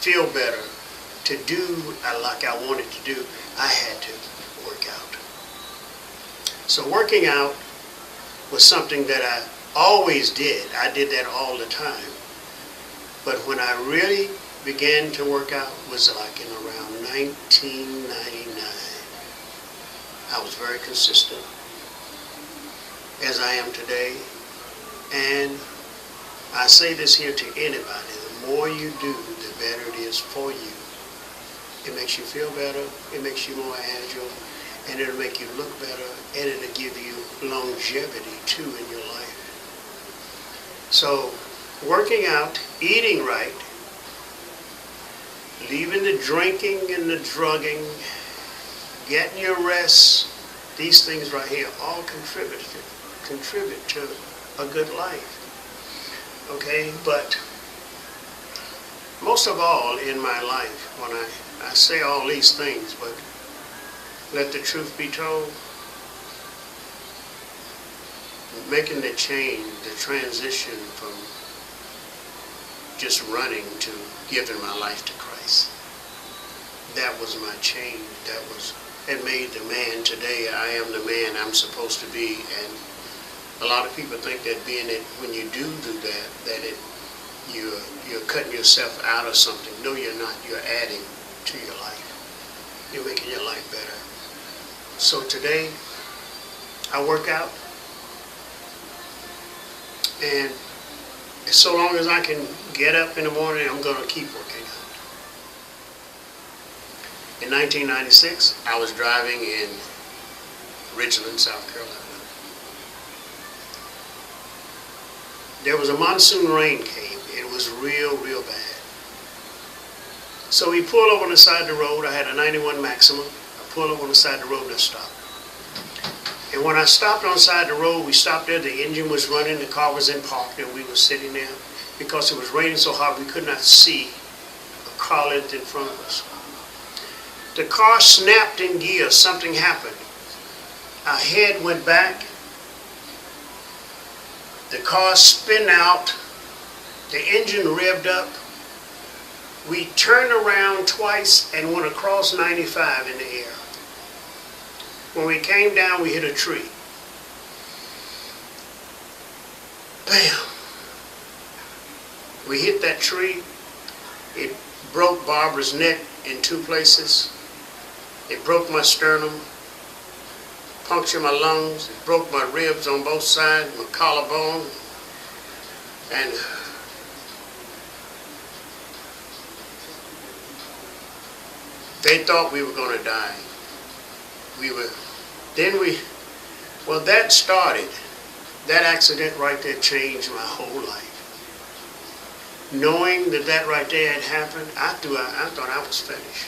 feel better, to do like I wanted to do, I had to work out. So working out was something that I always did. I did that all the time. But when I really began to work out was like in around 1999. I was very consistent, as I am today. And I say this here to anybody, the more you do, the better it is for you. It makes you feel better, it makes you more agile, and it'll make you look better, and it'll give you longevity too in your life. So, working out, eating right, leaving the drinking and the drugging, getting your rest, these things right here all contribute to a good life. Okay, but most of all in my life, when I say all these things, but let the truth be told, making the change, the transition from just running to giving my life to Christ. That was my change. It made the man today. I am the man I'm supposed to be. And a lot of people think that when you do that, you're cutting yourself out of something. No, you're not. You're adding to your life. You're making your life better. So today, I work out, and so long as I can get up in the morning, I'm going to keep working out. In 1996, I was driving in Ridgeland, South Carolina. There was a monsoon rain came. It was real bad. So we pulled over on the side of the road. I had a 91 Maxima. I pulled over on the side of the road and I stopped. And when I stopped on the side of the road, we stopped there. The engine was running. The car was in park, and we were sitting there because it was raining so hard we could not see a car length in front of us. The car snapped in gear. Something happened. Our head went back. The car spun out. The engine revved up. We turned around twice and went across 95 in the air. When we came down, we hit a tree. Bam! We hit that tree. It broke Barbara's neck in 2 places. It broke my sternum, punctured my lungs. It broke my ribs on both sides, my collarbone. And they thought we were going to die. That started. That accident right there changed my whole life. Knowing that right there had happened, I thought I was finished.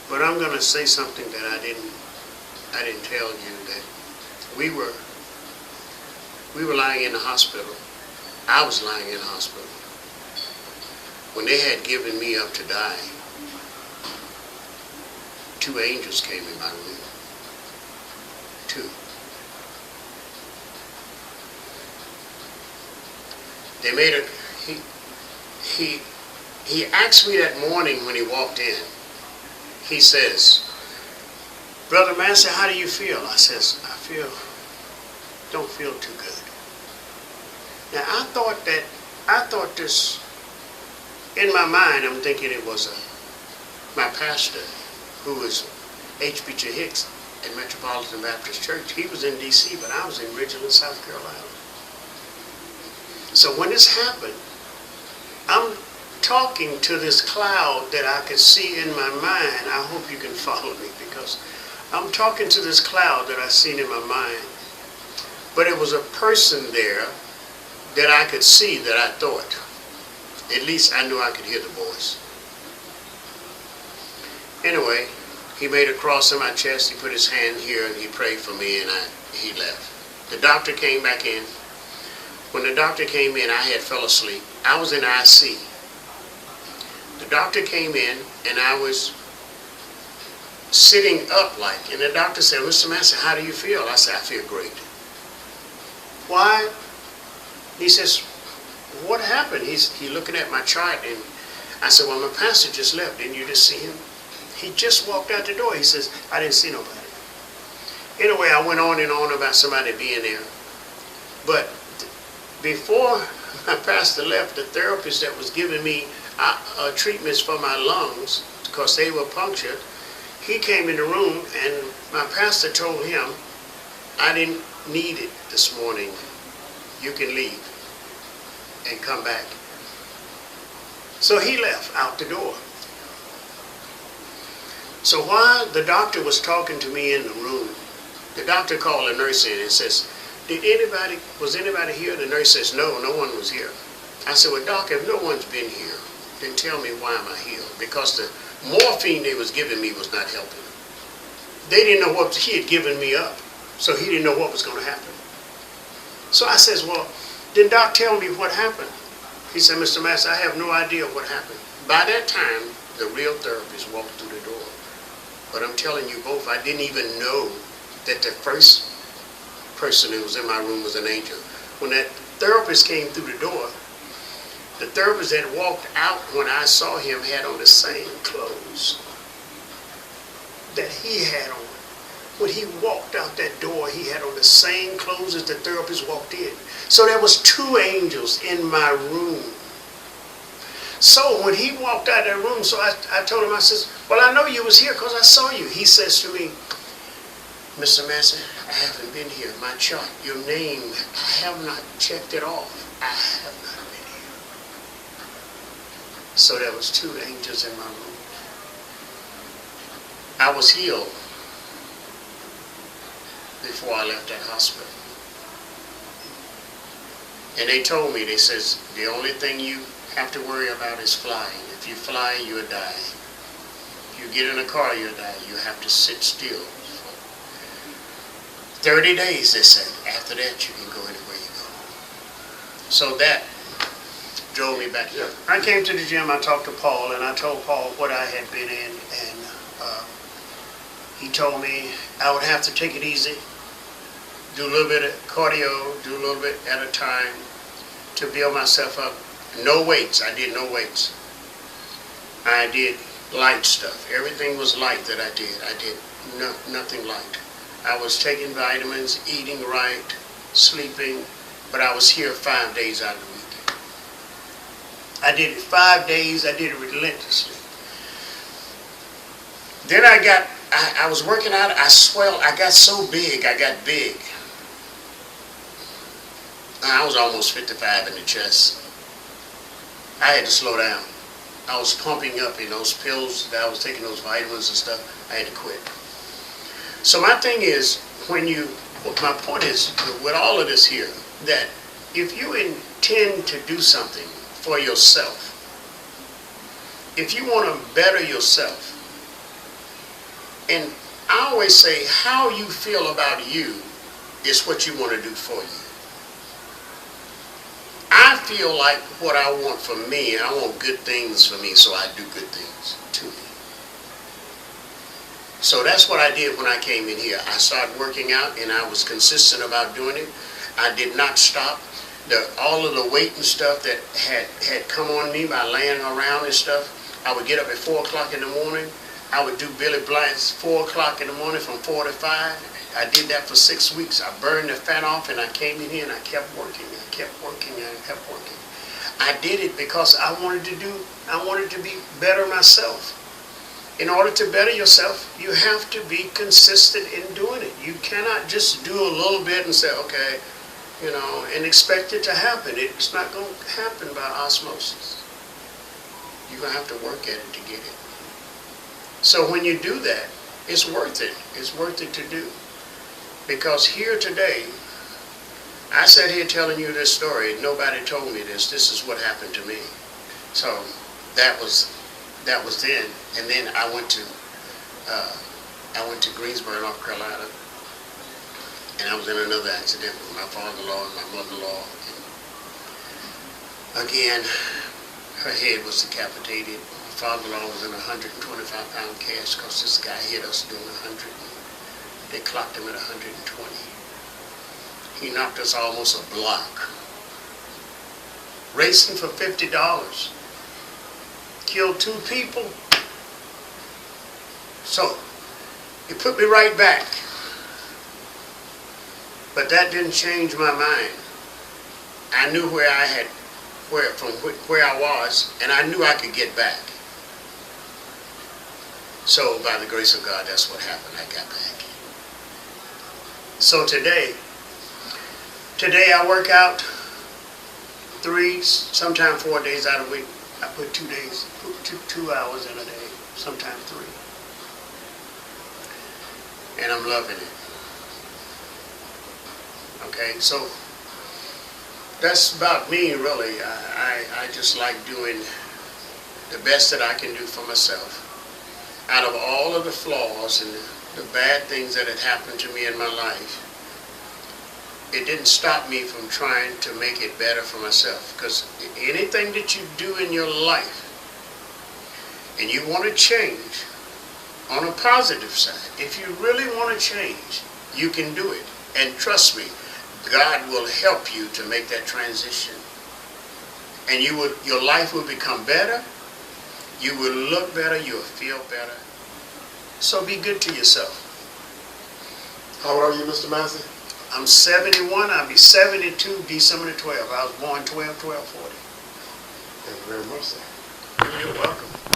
But I'm going to say something that I didn't tell you, that we were lying in the hospital. I was lying in the hospital when they had given me up to die. 2 angels came in my room. 2. They made a. He asked me that morning when he walked in. He says, "Brother Massey, how do you feel?" I says, don't feel too good. Now I thought this, in my mind, I'm thinking it was my pastor, who was H.B.J. Hicks at Metropolitan Baptist Church. He was in D.C., but I was in Ridgeland, South Carolina. So when this happened, I'm talking to this cloud that I could see in my mind. I hope you can follow me, because I'm talking to this cloud that I seen in my mind. But it was a person there that I could see, that I thought. At least I knew I could hear the voice. Anyway, he made a cross in my chest. He put his hand here and he prayed for me, and he left. The doctor came back in. When the doctor came in, I had fell asleep. I was in IC. The doctor came in and I was sitting up and the doctor said, "Mr. Massey, how do you feel?" I said, "I feel great." Why? He says, what happened? He's looking at my chart, and I said, well, my pastor just left. Didn't you just see him? He just walked out the door. He says, I didn't see nobody. Anyway, I went on and on about somebody being there. But before my pastor left, the therapist that was giving me treatments for my lungs, because they were punctured, he came in the room, and my pastor told him, I didn't need it this morning. You can leave and come back. So he left out the door. So while the doctor was talking to me in the room, the doctor called a nurse in and says, was anybody here? The nurse says, no one was here. I said, well, doc, if no one's been here, then tell me why am I here? Because the morphine they was giving me was not helping. They didn't know what he had given me up, so he didn't know what was going to happen. So I says, well, then doc, tell me what happened. He said, Mr. Massey, I have no idea what happened. By that time, the real therapist walked through the door. But I'm telling you both, I didn't even know that the first person who was in my room was an angel. When that therapist came through the door, the therapist that walked out when I saw him had on the same clothes that he had on. When he walked out that door, he had on the same clothes as the therapist walked in. So there was two angels in my room. So when he walked out of that room, so I told him, I says, well, I know you was here because I saw you. He says to me, Mr. Massey, I haven't been here. My chart, your name, I have not checked it off. I have not been here. So there was two angels in my room. I was healed before I left that hospital. And they told me, they says, the only thing you have to worry about is flying. If you fly, you'll die. If you get in a car, you'll die. You have to sit still. 30 days, they said. After that, you can go anywhere you go. So that drove me back here. I came to the gym, I talked to Paul, and I told Paul what I had been in, and he told me I would have to take it easy, do a little bit of cardio, do a little bit at a time to build myself up. No weights. I did no weights. I did light stuff. Everything was light that I did. I did nothing light. I was taking vitamins, eating right, sleeping, but I was here 5 days out of the week. I did it 5 days. I did it relentlessly. Then I was working out. I swelled. I got so big. I got big. I was almost 55 in the chest. I had to slow down. I was pumping up in those pills that I was taking, those vitamins and stuff. I had to quit. So my thing is, my point is, with all of this here, that if you intend to do something for yourself, if you want to better yourself, and I always say, how you feel about you is what you want to do for you. I feel like what I want for me, and I want good things for me, so I do good things to me. So that's what I did when I came in here. I started working out, and I was consistent about doing it. I did not stop. All of the weight and stuff that had come on me by laying around and stuff, I would get up at 4 o'clock in the morning. I would do Billy Blanks 4 o'clock in the morning from 4 to 5. I did that for 6 weeks. I burned the fat off, and I came in here and I kept working. I kept working and I kept working. I did it because I wanted to be better myself. In order to better yourself, you have to be consistent in doing it. You cannot just do a little bit and say, okay, and expect it to happen. It's not going to happen by osmosis. You're going to have to work at it to get it. So when you do that, it's worth it. It's worth it to do. Because here today, I sat here telling you this story. Nobody told me this. This is what happened to me. So that was then. And then I went to Greensboro, North Carolina, and I was in another accident with my father-in-law and my mother-in-law. Again, her head was decapitated. My father-in-law was in a 125-pound cast because this guy hit us doing 100. They clocked him at 120. He knocked us almost a block. racing for $50. Killed 2 people. So, it put me right back. But that didn't change my mind. I knew where I was, and I knew I could get back. So, by the grace of God, that's what happened. I got back. So today I work out 3, sometimes 4 days out of the week. I put 2 days, 2 hours in a day, sometimes 3. And I'm loving it. Okay, so that's about me, really. I just like doing the best that I can do for myself. Out of all of the flaws and the bad things that had happened to me in my life, it didn't stop me from trying to make it better for myself. Because anything that you do in your life and you want to change on a positive side, if you really want to change, you can do it. And trust me, God will help you to make that transition. And your life will become better. You will look better. You will feel better. So be good to yourself. How old are you, Mr. Massey? I'm 71. I'll be 72 December the 12th. I was born 12/12/40. Thank you very much, sir. You're welcome.